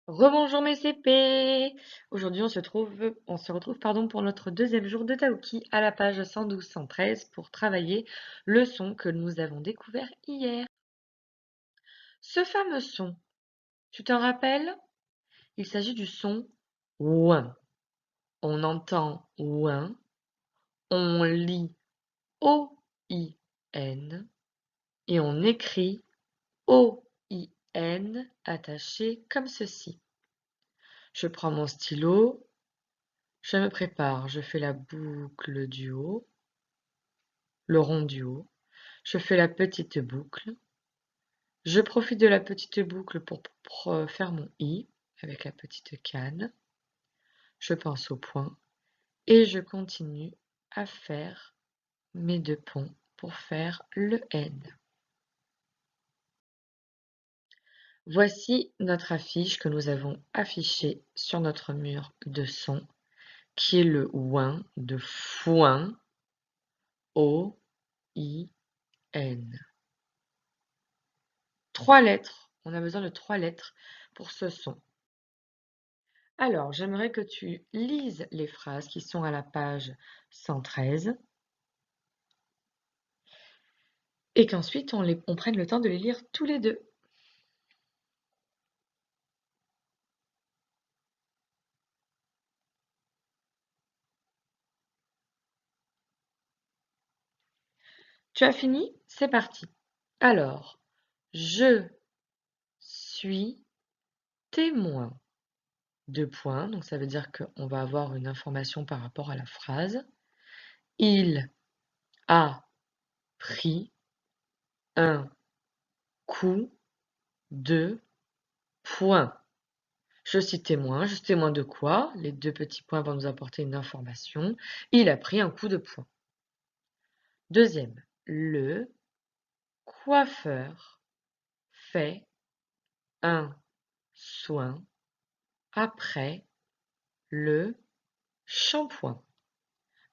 Rebonjour mes CP! Aujourd'hui, on se retrouve pour notre deuxième jour de Taoki à la page 112-113 pour travailler le son que nous avons découvert hier. Ce fameux son, tu t'en rappelles? Il s'agit du son ouin. On entend ouin, on lit O-I-N et on écrit O-I-N attaché comme ceci. Je prends mon stylo. Je me prépare, je fais la boucle du haut, le rond du haut. Je fais la petite boucle. Je profite de la petite boucle pour faire mon i avec la petite canne. Je pense au point et je continue à faire mes deux ponts pour faire le N. Voici notre affiche que nous avons affichée sur notre mur de son, qui est le ouin de foin, O-I-N. 3 lettres, on a besoin de 3 lettres pour ce son. Alors, j'aimerais que tu lises les phrases qui sont à la page 113 et qu'ensuite on prenne le temps de les lire tous les deux. Tu as fini? C'est parti. Alors, je suis témoin. 2 points, donc ça veut dire qu'on va avoir une information par rapport à la phrase. Il a pris un coup de poing. Je suis témoin de quoi? Les deux petits points vont nous apporter une information. Il a pris un coup de poing. Deuxième, le coiffeur fait un soin après le shampoing.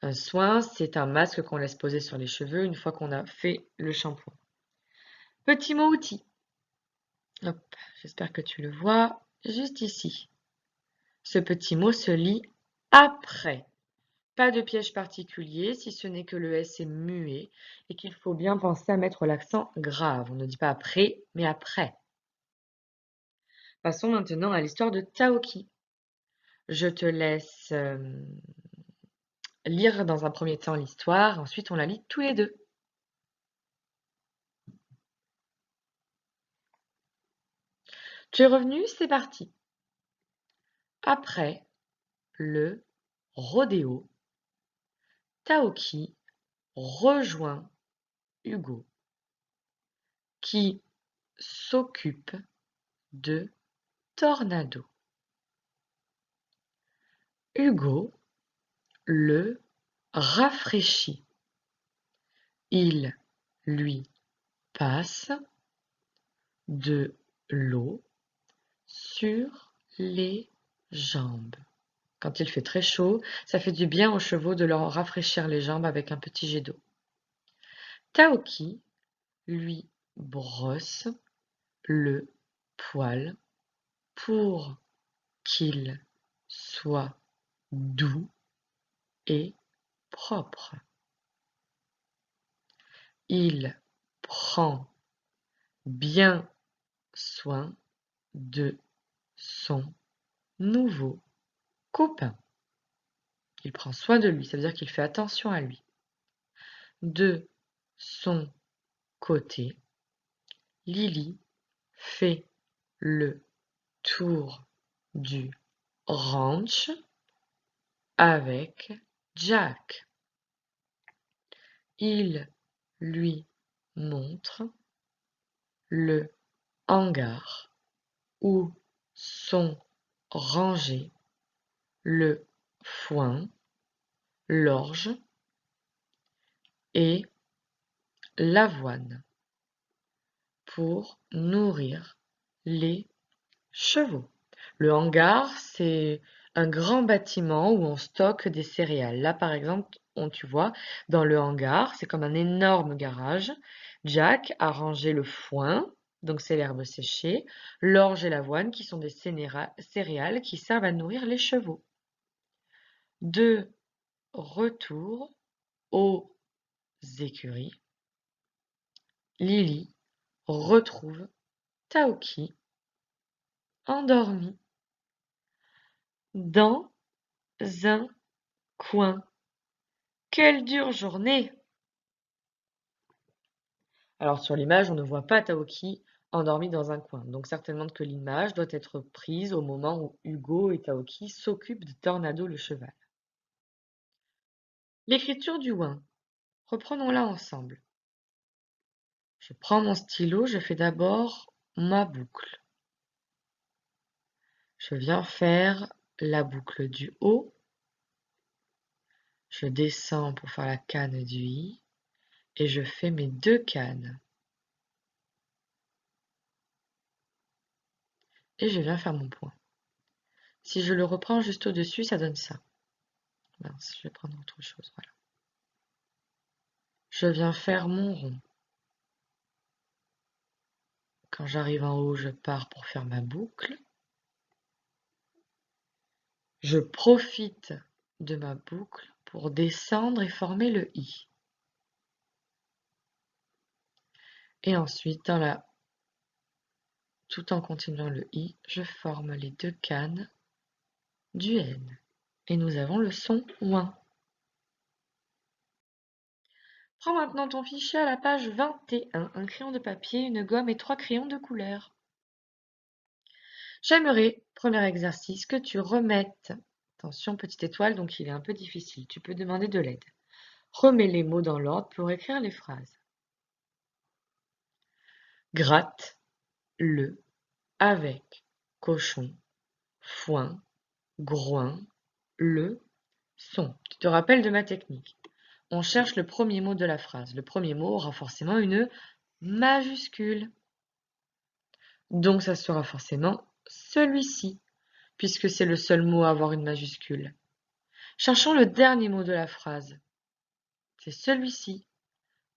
Un soin, c'est un masque qu'on laisse poser sur les cheveux une fois qu'on a fait le shampoing. Petit mot outil. Hop, j'espère que tu le vois juste ici. Ce petit mot se lit après. Pas de piège particulier, si ce n'est que le S est muet et qu'il faut bien penser à mettre l'accent grave. On ne dit pas après, mais après. Passons maintenant à l'histoire de Taoki. Je te laisse lire dans un premier temps l'histoire, ensuite on la lit tous les deux. Tu es revenu, c'est parti. Après le rodéo, Taoki rejoint Hugo, qui s'occupe de Tornado. Hugo le rafraîchit. Il lui passe de l'eau sur les jambes. Quand il fait très chaud, ça fait du bien aux chevaux de leur rafraîchir les jambes avec un petit jet d'eau. Taoki lui brosse le poil pour qu'il soit doux et propre. Il prend bien soin de son nouveau copain. Il prend soin de lui, ça veut dire qu'il fait attention à lui. De son côté, Lily fait le tour du ranch avec Jack. Il lui montre le hangar où sont rangés le foin, l'orge et l'avoine pour nourrir les chevaux. Le hangar, c'est un grand bâtiment où on stocke des céréales. Là, par exemple, tu vois, dans le hangar, c'est comme un énorme garage. Jack a rangé le foin donc c'est l'herbe séchée, l'orge et l'avoine qui sont des céréales qui servent à nourrir les chevaux. De retour aux écuries, Lily retrouve Taoki endormi dans un coin. Quelle dure journée! Alors sur l'image, on ne voit pas Taoki endormi dans un coin, donc certainement que l'image doit être prise au moment où Hugo et Taoki s'occupent de Tornado le cheval. L'écriture du ouin. Reprenons-la ensemble. Je prends mon stylo, je fais d'abord ma boucle. Je viens faire la boucle du haut. Je descends pour faire la canne du i et je fais mes 2 cannes. Et je viens faire mon point. Si je le reprends juste au-dessus, ça donne ça. Mince, je vais prendre autre chose, voilà. Je viens faire mon rond. Quand j'arrive en haut, je pars pour faire ma boucle. Je profite de ma boucle pour descendre et former le i. Et ensuite, tout en continuant le i, je forme les 2 cannes du n. Et nous avons le son ouin. Prends maintenant ton fichier à la page 21, un crayon de papier, une gomme et 3 crayons de couleur. J'aimerais, premier exercice, que tu remettes, attention petite étoile, donc il est un peu difficile, tu peux demander de l'aide. Remets les mots dans l'ordre pour écrire les phrases. Gratte, le, avec, cochon, foin, groin, le, son. Tu te rappelles de ma technique. On cherche le premier mot de la phrase. Le premier mot aura forcément une majuscule. Donc ça sera forcément celui-ci, puisque c'est le seul mot à avoir une majuscule. Cherchons le dernier mot de la phrase. C'est celui-ci,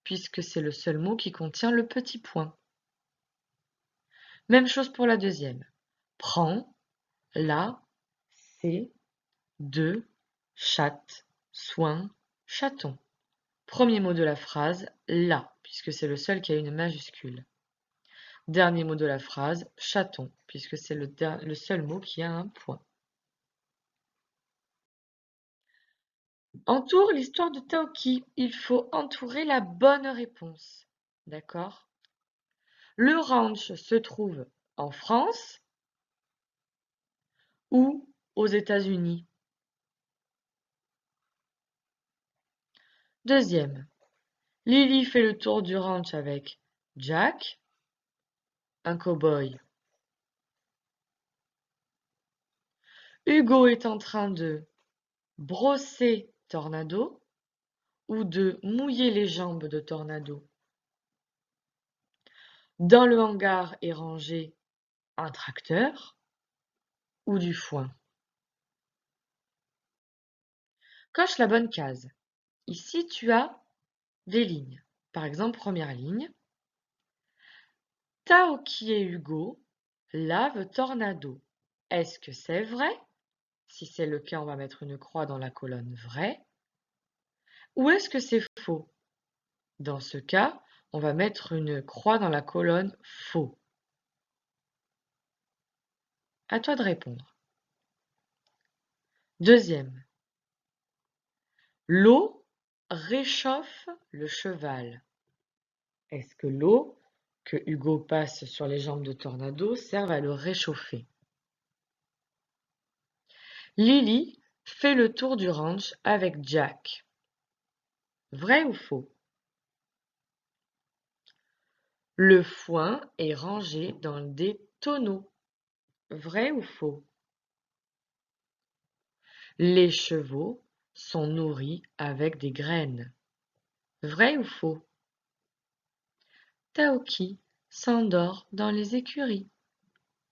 puisque c'est le seul mot qui contient le petit point. Même chose pour la deuxième. Prends, la, c'est, de, chatte, soin, chaton. Premier mot de la phrase, la, puisque c'est le seul qui a une majuscule. Dernier mot de la phrase, chaton, puisque c'est le seul mot qui a un point. Entoure l'histoire de Taoki. Il faut entourer la bonne réponse. D'accord? Le ranch se trouve en France ou aux États-Unis? Deuxième. Lily fait le tour du ranch avec Jack, un cow-boy. Hugo est en train de brosser Tornado ou de mouiller les jambes de Tornado. Dans le hangar est rangé un tracteur ou du foin. Coche la bonne case. Ici, tu as des lignes. Par exemple, première ligne. Taoki et Hugo lavent Tornado. Est-ce que c'est vrai? Si c'est le cas, on va mettre une croix dans la colonne vrai. Ou est-ce que c'est faux? Dans ce cas, on va mettre une croix dans la colonne faux. À toi de répondre. Deuxième. L'eau réchauffe le cheval. Est-ce que l'eau que Hugo passe sur les jambes de Tornado sert à le réchauffer? Lily fait le tour du ranch avec Jack. Vrai ou faux? Le foin est rangé dans des tonneaux. Vrai ou faux? Les chevaux sont nourris avec des graines. Vrai ou faux? Taoki s'endort dans les écuries.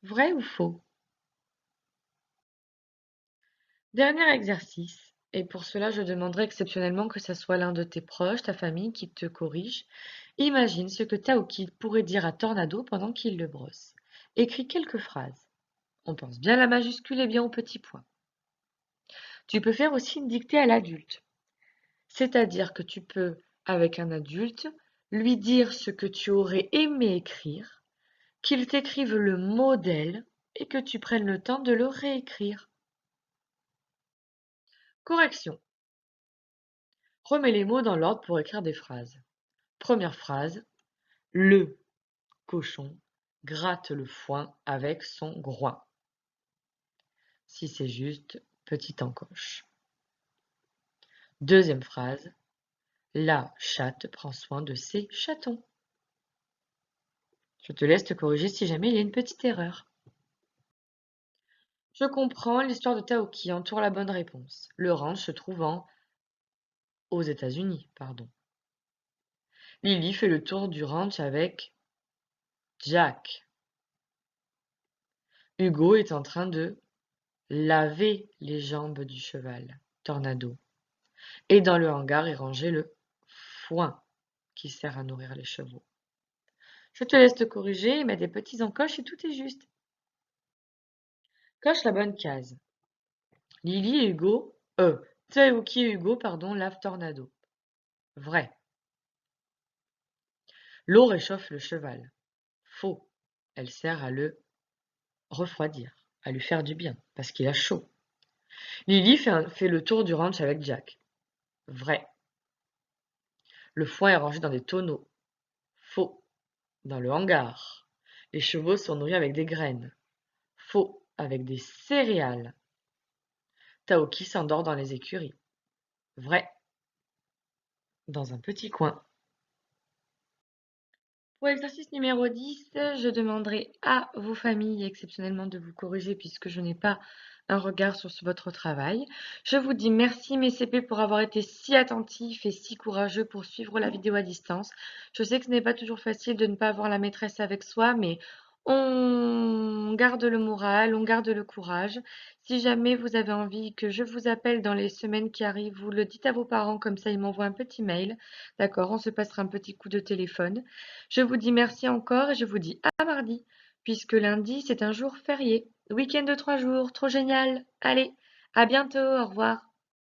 Vrai ou faux? Dernier exercice. Et pour cela, je demanderai exceptionnellement que ça soit l'un de tes proches, ta famille, qui te corrige. Imagine ce que Taoki pourrait dire à Tornado pendant qu'il le brosse. Écris quelques phrases. On pense bien à la majuscule et bien au petit point. Tu peux faire aussi une dictée à l'adulte. C'est-à-dire que tu peux, avec un adulte, lui dire ce que tu aurais aimé écrire, qu'il t'écrive le modèle et que tu prennes le temps de le réécrire. Correction. Remets les mots dans l'ordre pour écrire des phrases. Première phrase. Le cochon gratte le foin avec son groin. Si c'est juste, petite encoche. Deuxième phrase. La chatte prend soin de ses chatons. Je te laisse te corriger si jamais il y a une petite erreur. Je comprends, l'histoire de Taoki entoure la bonne réponse. Le ranch se trouvant aux États-Unis, pardon. Lily fait le tour du ranch avec Jack. Hugo est en train de laver les jambes du cheval, Tornado. Et dans le hangar est rangé le foin qui sert à nourrir les chevaux. Je te laisse te corriger et mettre des petits encoches et tout est juste. Coche la bonne case. Lily et Hugo, Taoki et Hugo, pardon, lavent Tornado. Vrai. L'eau réchauffe le cheval. Faux. Elle sert à le refroidir, à lui faire du bien, parce qu'il a chaud. Lily fait le tour du ranch avec Jack. Vrai. Le foin est rangé dans des tonneaux. Faux. Dans le hangar. Les chevaux sont nourris avec des graines. Faux. Avec des céréales. Taoki s'endort dans les écuries. Vrai. Dans un petit coin. Pour l'exercice numéro 10, je demanderai à vos familles exceptionnellement de vous corriger puisque je n'ai pas un regard sur votre travail. Je vous dis merci mes CP pour avoir été si attentifs et si courageux pour suivre la vidéo à distance. Je sais que ce n'est pas toujours facile de ne pas avoir la maîtresse avec soi, mais on garde le moral, on garde le courage. Si jamais vous avez envie que je vous appelle dans les semaines qui arrivent, vous le dites à vos parents, comme ça ils m'envoient un petit mail. D'accord, on se passera un petit coup de téléphone. Je vous dis merci encore et je vous dis à mardi, puisque lundi c'est un jour férié. Week-end de 3 jours, trop génial. Allez, à bientôt, au revoir.